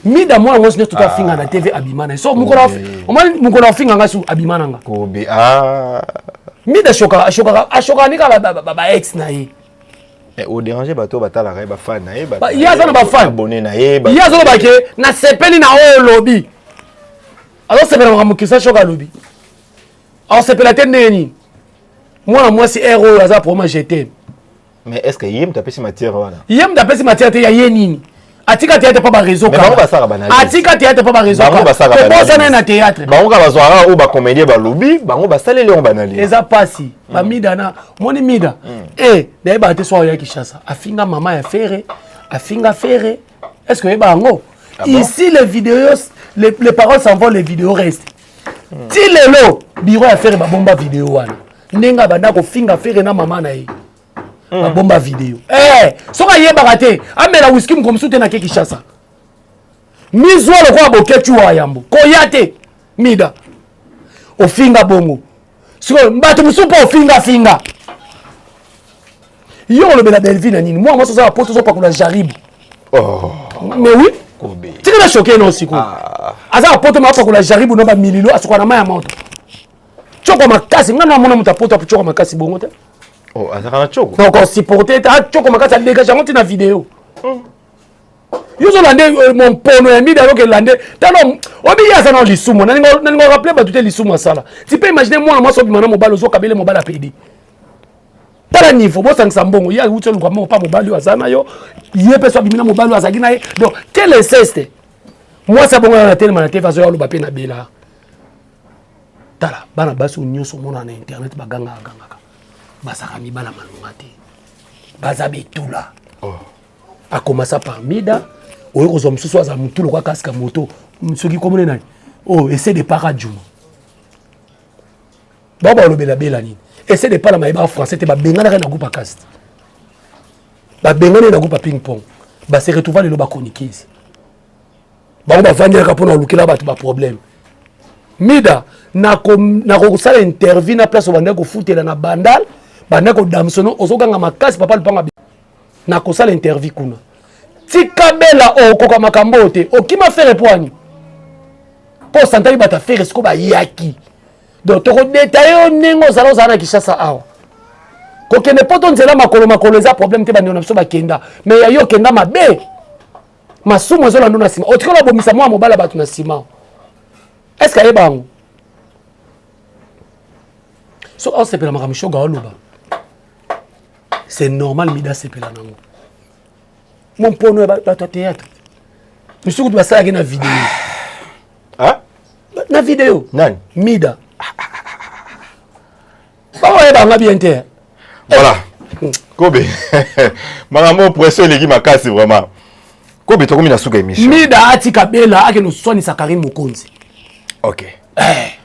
mida mwana nyonso nyonso to afinga na TV abima na ye so mukolo afinga ngasu abima na nga kobe mida choka ni ka ba ex na ye au déranger bato batalaka ba fan na ye ba yaza na ba fan abonné na ye yaza ba ke na sepeli na o lobby alors sepela ma mukisa choka lobby alors sepela te neni moi si héros aza pour moi j'étais mais est-ce que yem tapesi matière wana yem tapesi matière te ya ye nini Atika théâtre pas ba réseau mais bango basaka banali atika théâtre pas ba réseau bango basaka banali bossa na théâtre bango ka bazwara ou ba comédien ba lobby bango basale le on banali eza pasi ba mida na moni mida d'ailleurs ba te soya Kinshasa afinga mama ya Ferré afinga Ferré est-ce que bango ici les vidéos les paroles s'envolent les vidéos restent ti lelo bureau ya Ferré ba bomba vidéo wana ndenga banda ko finga Ferré na mama na ye ba bomba vidéo soka yebaka te amela whisky mkomsute na Kinshasa mizwa lokwa boketu wa yambo koyate mida ofinga bongo siko mbatu musupa ofinga finga yo le bela Belville na nini moi ça va poto zo pakula jaribu mais oui kobe tika na choqué non siko aza poto ma pakula jaribu no ba mililo asukwa na maya moto choko makasi ngana mona mutapoto choko makasi bongo te azaka na choko donc on supporter ta choko makasi dégage monte na vidéo yo lande mon pono ya mida loke lande tano obi yasa na lisumo na ningo rappeler ba tuté lisumo sala tu peux imaginer moi so bimana mobalo zo kabele mobala pedi tala niveau bo sangisa mbongo ya utso lukwa mo pa mobali azana yo yepe so bimina mobali azaki na ye donc quel inceste moi ça bongo na télé manate faso ya lo bape na bela tala bana baso nyoso mona na internet baganga basaka mibala malunga te baza betula a commencé par mida oyo kozwa mususu aza mutu lokwa kasika moto soki komone nani essaie de para juma baba olobela bela nini essaie de para mayeba français te babengana na groupe cast babengana na groupe ping pong ba se retrouver lelo ba chroniqueuse bango bavandela mpona olukela bato ba problème mida na kosala interview na place obanda kofutela na bandal banda kodamsono ozokanga makasi papa lupanga na kosala interview kuna tika bela okoka makambo te okima fere poani po santali bata fere siko ba yaki donc toko détailler ndenge ozala na Kinshasa awa kokende poto nzela makolo eza problème te bandi na biso bakenda mais ya yo kenda mabe masumu ezolanda na nsima otikola bomisa mwa mobala bato na nsima est-ce que ayebango so osepela makambo shoga oloba c'est normal mida sepela nango mon pono bato théâtre misuku tu basalaki na vidéo na vidéo nani mida baoyebanga bien te voilà kobe makambo pression eleki makasi vraiment kobe tokomi na suka émission mida atika bela akeno swanisa Karim Mokonzi ok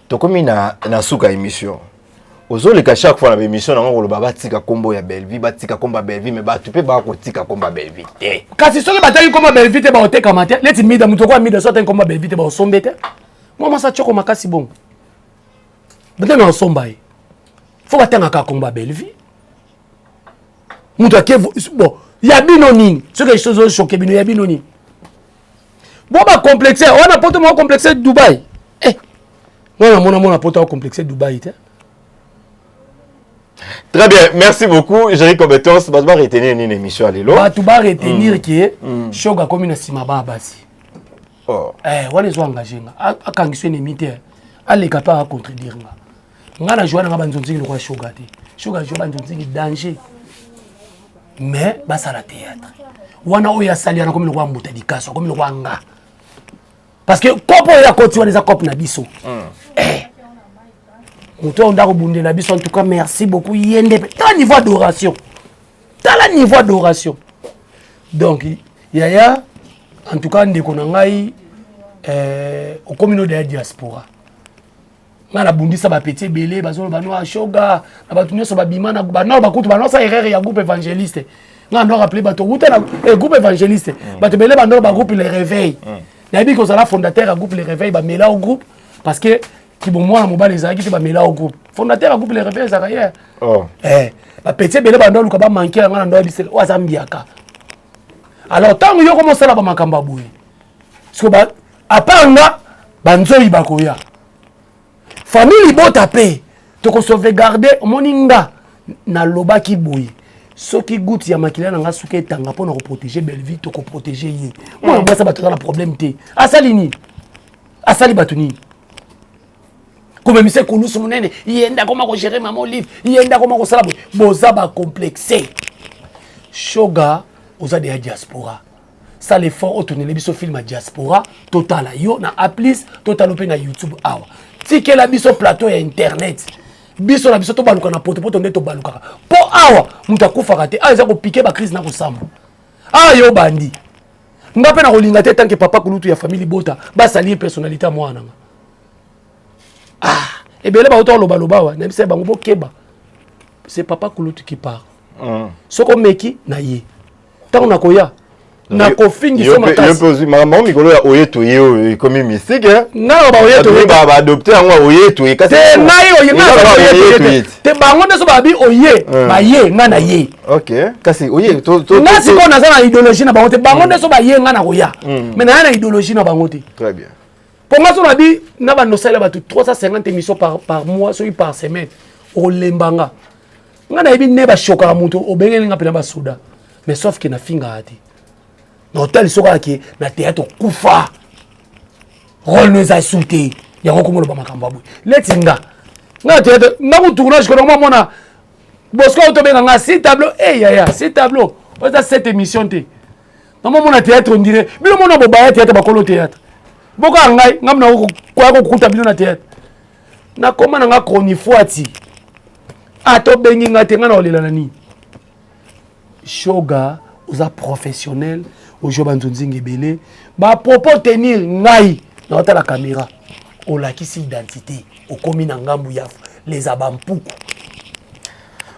tokomi na suka émission ozoleka chaque fois na émission nango koloba batika kombo ya Belville batika komba Belville mais batu pe ba kotika komba Belville te kasi soki bataki komba Belville te baoteka te leti mida mutu kwa mida so ataki komba Belville te baosombe te moi masa choko makasi bongo bete na osomba ye fo batangaka komba Belville mutu ake bon ya bino nini soki chose ochoke bino ya bino nini bo bacomplexe wana poto moko complexe Dubaï wana mona poto complexe Dubaï te. Très bien, merci beaucoup. J'ai compétence. Je vais retenir une émission à l'élo. Tu vas retenir que Shoga comme une simaba basi. On les engagés. Quand ils sont émités, allez capable à contredire. On a joué dans la banzonzi le roi Shoga. Shoga joue dans banzonzi danger. Mais basa la théâtre. On a oya sali comme le roi Moutadikaso, comme le roi Nga. Parce que quand on a continué les accords na biso. Muto ndako bunde na biso en tout cas merci beaucoup yende ta niveau d'adoration. Ta niveau d'adoration. Donc yaya en tout cas ndeko na ngai au communauté de la diaspora. Ngana bundisa ba petit belé bazolo bano Shoga na batu nyoso ba bima na bano ba kutu bano sa erreur ya groupe évangéliste. Ngana ndo rappeler bato kuta na groupe évangéliste. Bato belé bano ba groupe les réveils. Nabi ko sala fondateur à groupe les réveils ba mela au groupe parce que qui bon moi mobile ezaki te ba mela au groupe fondateur à groupe les réveils za hier ba petit belé bando luka ba manquer ngana ndo bisel wa zambiaka alors tant yo commence là ba makamba boye parce que apanga banzoi bakoya famille bota pe to ko sauvegarder moninga na loba ki boye soki goutte ya makila na nga suka etanga pona ko protéger Belville to ko protéger ye moi moi ça ba tozala problème te asalini asali batuni comme monsieur Koulousu munene yenda koma ko gérer maman livre yenda koma ko sala boza ba complexé Shoga oza de diaspora ça l'effort autourner biso film à diaspora total yo na applis total open na YouTube awa tike la biso plateau ya internet biso na biso to baluka na poto poto ndeto baluka po awa muta kufa te aza ko piquer ba crise na ko samba yo bandi ngape na kolinga te tant que papa kulutu ya famille bota ba salier personnalité mwana ebele ba auto loba wa na bise bango bokeba c'est papa kulutu qui parle soko meki na ye tant na koya na kofingi so makasi yo pe maman mikolo ya oyeto ye comme mystique na ba oyeto ba adopter ngwa oyeto kasi te na yo ye te bango ndeso ba bi oye ba ye nga na ye OK kasi oye to na siko na za na idéologie na bango te bango ndeso ba ye nga na koya mais na idéologie na bango te très bien pour moi so na bi na ba no sala ba 350 émissions par mois so par semaine o lembanga nga na ibi ne ba shoka mutu obengeli nga pena ba soda mais sauf que na finga ati na hotel soka ki na théâtre kufa rôle nous a sauté ya kokomolo ba makambo abwe letinga nga théâtre na ku tournage ko na mona bosko auto benga nga si tableau ya si tableau o za cette émission te na mona théâtre on dirait bino mona bo ba théâtre ba kolo théâtre boko ngai ngamna ko kwa ko kuta bino na théâtre na koma na nga kronifuati ato bengi nga te nga na olela nani shoga oza professionnel ojo banzonzingi belé ba propos tenir ngai na la caméra o la kisi identité o komi na ngambu ya les abampuku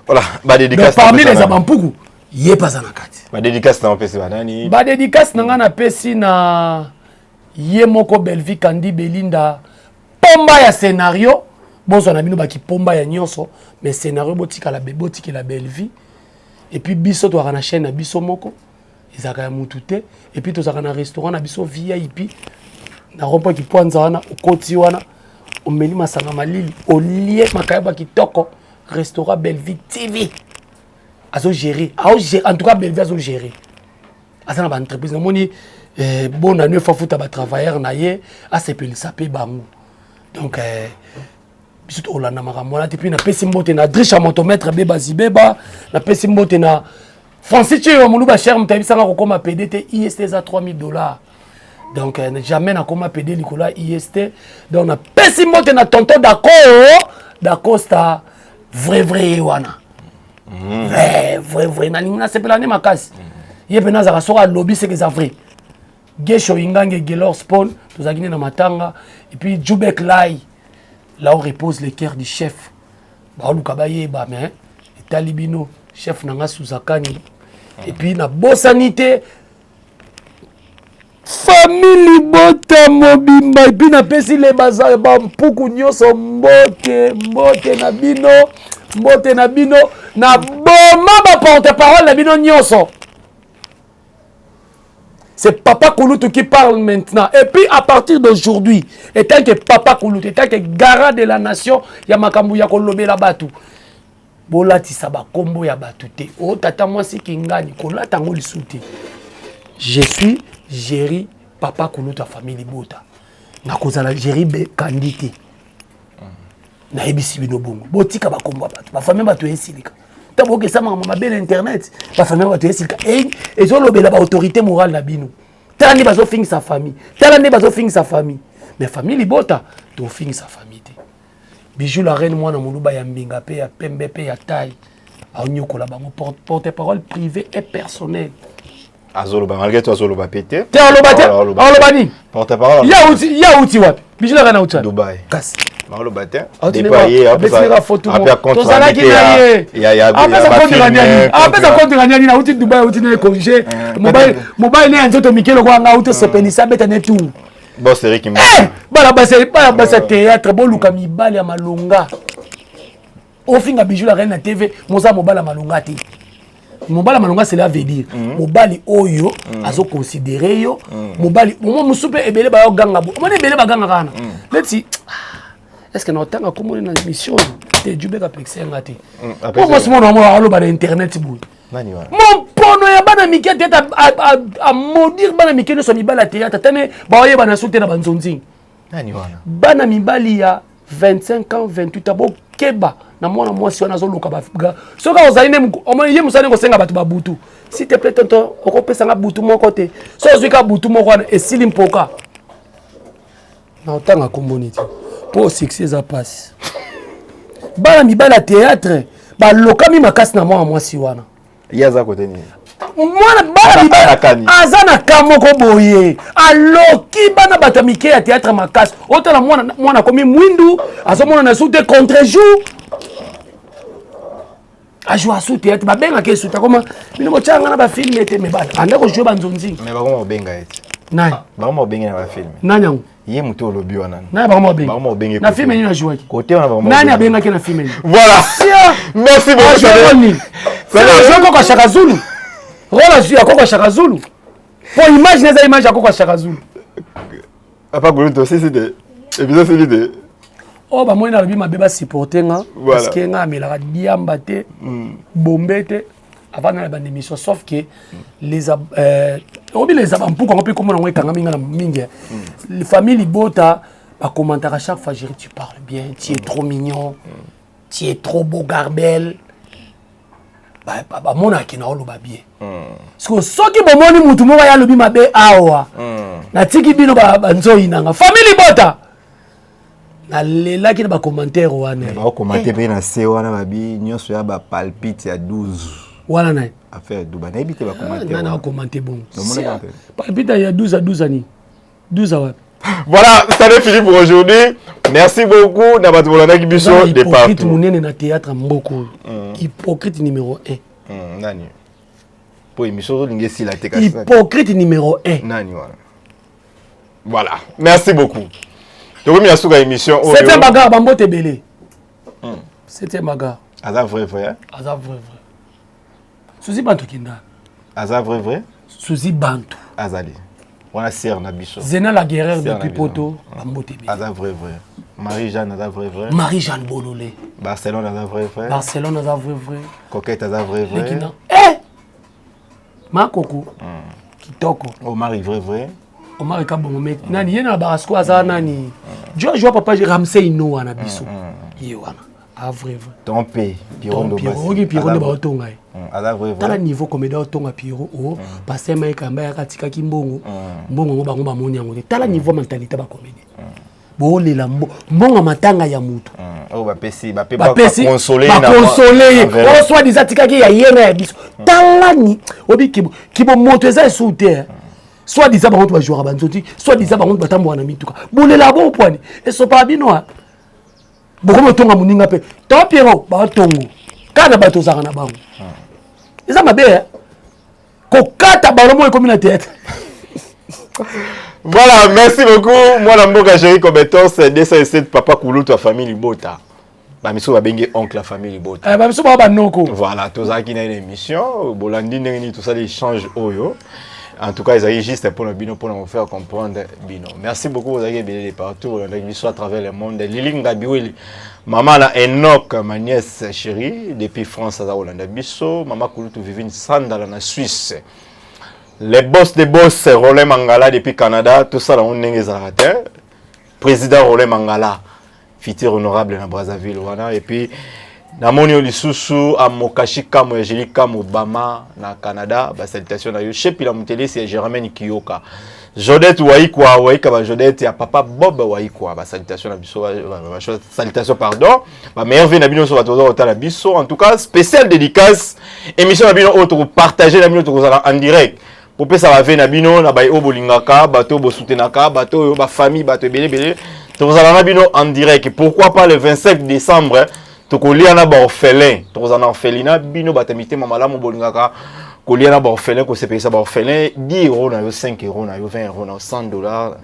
voilà ba dédicace parmi les abampuku yé pas na kati ba dédicace na pesi banani ba dédicace na nga na pesi na yé moko Belvi Kandi Belinda pomba ya scénario bonso na bino ba ki pomba ya nyonso mais scénario botika la bebotiki la Belvi et puis biso to na chaîne na biso moko ezaka ya mutu te et puis tozaka na restaurant na biso VIP na rompo ki pwanza wana okoti wana omeli masanga malili olie makayaba kitoko restaurant Belvi TV azo gérer en tout cas Belvi azo gérer asana ba entreprise na moni bon année fa futa ba travailleur na ye a sepeli sapé bango donc biso to olanda makambo wana te puis na pesi mbote na Drisha Motomètre beba zibeba na pesi mbote na Francis Chio Muluba cher mtabisanga ko koma PDT IST za $3000 donc jamais na koma PD likola IST donc na pesi mbote na tonton Dacosta vrai wana vrai na lingna sepela ne makasi yebe na za soka lobby c'est que ça vrai Gesho Ingange Gelor Spawn tozakine na matanga et puis Jubek Lai là où repose le cœur du chef baoluka bayeba mais talibino chef nanga Suzakani et puis na bosanité famille bota mobimba et puis na pesi le bazar ba mpuku nyoso mbote na bino na boma ba porte-parole na bino nyoso. C'est Papa Kouloutou qui parle maintenant. Et puis à partir d'aujourd'hui, étant que Papa Kouloutou, étant que garant de la nation, il y a Makambu ya Kolobé la Batou. Bolati saba kombo ya batute. Oh tata moi si kingani kolata ngoli souté. Je suis Géry Papa Kouloutou famille Bota. Na kozala Géry be kandité. Na ebisi bino bongo. Botika ba kombo batu. Ba famille batu esilika. Tabo ke sama mama bel internet. Ba famille batu esilika. Et zo lobela ba autorité morale na bino. Tala ni bazo fingi sa famille. Tala ni bazo fingi sa famille. Mais famille Bota to fingi sa famille. Bijou la reine moi na muluba ya mbinga pe ya pembe pe ya taille a onyokola bango porte-parole privé et personnel azoloba malgré toi azoloba pété te oloba ni porte-parole ya uti wapi bijou la reine uti Dubaï kasi malobba te déployer après photo tozalaki na ye après ça compte gagner na uti Dubaï uti na congé mobile ne nzoto mikelo kwa nga uti sepelisa beta ne tout boss Eric Kimbe bala basa théâtre boluka mibali ya malonga ofinga bijou la reine na TV moza mobala malonga te mobala malonga cela veut dire mobali oyo azo considérer yo mobali mo musupe ebele ba yo ganga bo mo ebele ba ganga kana let's see est-ce que notanga komona na mission te jube ka plexer ngati mo mo no mo alo ba internet bu nani wana mon pono ya bana mike tete a maudire bana mike no so mibala théâtre tane ba oye bana soute na banzonzi nani wana bana mibali ya 25 ans 28 abo keba na mwana mwasi wana azoluka baga soka ozali ne ye musani kosenga bato babutu s'il te plaît tonton okopesa nga butu moko te so ozwika butu moko wana esili mpoka na otanga komboni te po succès eza passe bana mibala théâtre balokami makasi na mwana mwasi wana yaza kote ni mwana bana mibala aza na ka moko boye aloki bana bato mike ya théâtre makasi otala mwana komi mwindu azomona na sute contre jour ajoua sous théâtre babengaki esuta koma bino botyanga na bafilme ete me bana anda kojue banzonzi me bakoma obenga ete nani bakoma obenge na bafilme nani yango ye moto olobi wana nani bakoma obenga na filme nini ajoaki kote wana bakoma nani abengaki na filme nini voilà merci beaucoup c'est koko Shaka Zulu rola ya koko Shaka Zulu po image neza image ya koko Shaka Zulu apa goluto sisi de episode sili de oh ba moi na lobi mabe ba supporter nga parce que nga amelaka diamba te bombe te avant na ba émission sauf que les obi les abampuko ngo pe comme na ngwe kanga minga na mingi les familles Libota ba commenter à chaque fois Jerry tu parles bien tu es trop mignon tu es trop beau garbel ba mona ki na oloba bien parce que soki bomoni mutu mo ya lobi mabe awa na tiki bino ba nzoyi nanga famille Libota na lela ki ba commentaire wana ba commenter pe na se wana babi nyonso ya ba palpite ya 12 wana na affaire duba na ebite ba commenter na na commenter bon palpite ya 12 à 12 ani 12 à voilà ça est fini pour aujourd'hui merci beaucoup na bato bolanda ki biso de partout hypocrite munene na théâtre mboko hypocrite numéro 1 nani po émission lingesi la teka hypocrite numéro 1 nani voilà merci beaucoup donc mi asuka émission c'était bagarre bambote belé c'était bagarre aza vrai vrai aza vrai suzi bantu kinda aza vrai suzi bantu azali wana sœur na biso Zena la guerrière depuis poto bambote belé aza vrai Marie-Jeanne aza vrai Marie-Jeanne Bololé Barcelone aza vrai Barcelone aza vrai Coquette aza vrai Makoko kitoko Omar vrai Omar kabongo met nani yena barasko aza nani Joe papa Ramsey no wana biso ye wana a vrai Tompé Pierrot Pierrot ba otonga aza vrai tala niveau comédien otonga Pierrot o passer mai kamba ya katika kimbongo mbongo ngo bango ba moni yango tala niveau mentalité ba comédien bo lela mbongo matanga ya mutu oh ba consoler o soit des atikaki ya yena ya biso tala ni obi kibo moto eza soute soit disant bango ba jouer banzoti soit disant bango batambo na mituka bolela bo pwani eso pa bino boko tonga muninga pe to Pierrot ba tongo kana bato zaka na bango eza mabe kokata balomo ekomi na tête. Voilà, merci beaucoup. Moi, Namboka Jerry Compétence, 207 Papa Koulou, ta famille Libota. Bamiso va bengue oncle la famille Libota. Bamiso va banoko. Voilà, tous ça qui n'a une émission, Bolandi Nengini, tout ça, les échanges Oyo. En tout cas, ils ont juste pour le bino pour nous faire comprendre bino. Merci beaucoup, vous avez bien partout, à travers le monde. Lilinga Biwili, maman la Enoch, ma nièce chérie, depuis France à Hollande Bisso, maman Koulou, tu vis une sandale en Suisse. Les boss des boss, Roland Mangala depuis Canada, tout ça, on est président Roland Mangala, futur honorable dans Brazzaville, voilà. Et puis, Namoni Lisusu, à Mokashi Kamo, Angélique Kamo, Obama, na Canada, bah, salutations à eux. Chez Pila Moutélé, c'est Jérémy Kiyoka. Jodette Waikwa, Waika, Jodette, et Papa Bob Waikwa, bah, salutations à Bisso, salutations, pardon. Bah, merveille, Nabino, sur la Bisso. En tout cas, spécial dédicace, émission Nabino, autre, partager Nabino, en direct. Pour que ça va venir Nabino, na bayo bolingaka, bateau bosutenaka, bateau ba famille, bateau belé. Nous allons Nabino en direct. Pourquoi pas le 25 décembre? Tokolia na ba orphelin, tous en orphelinat, bino batamité mamala mo bolingaka. Kolia na ba orphelin, ko se paye ça ba orphelin, 10 €, na yo 5 €, na yo 20 €, na $100.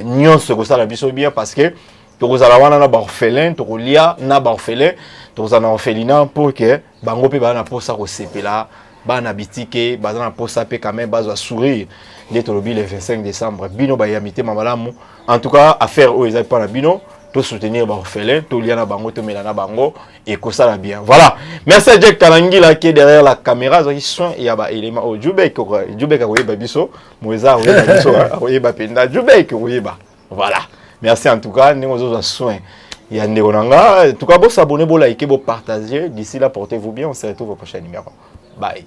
Nyon ce que ça la biso bien parce que tous allons wana na ba orphelin, tokolia na ba orphelin, tous en orphelinat pour que bango pe ba na posa ko sepela. Bana bitike bazana posa pe quand même bazo sourire dès le 25 décembre bino ba yamité mamalamu en tout cas affaire o ezali pas na bino to soutenir ba orphelin to liana bango to melana bango et ko ça la bien voilà merci à Jack Kalangila qui est derrière la caméra zo soin et ba élément o Jubek ko yeba biso moeza o yeba biso o yeba penda Jubek ko yeba voilà merci en tout cas nous zo soin ya ndeko nanga. En tout cas, vous abonnez, vous likez, vous partagez. D'ici là, portez-vous bien. On se retrouve au prochain numéro. Bye.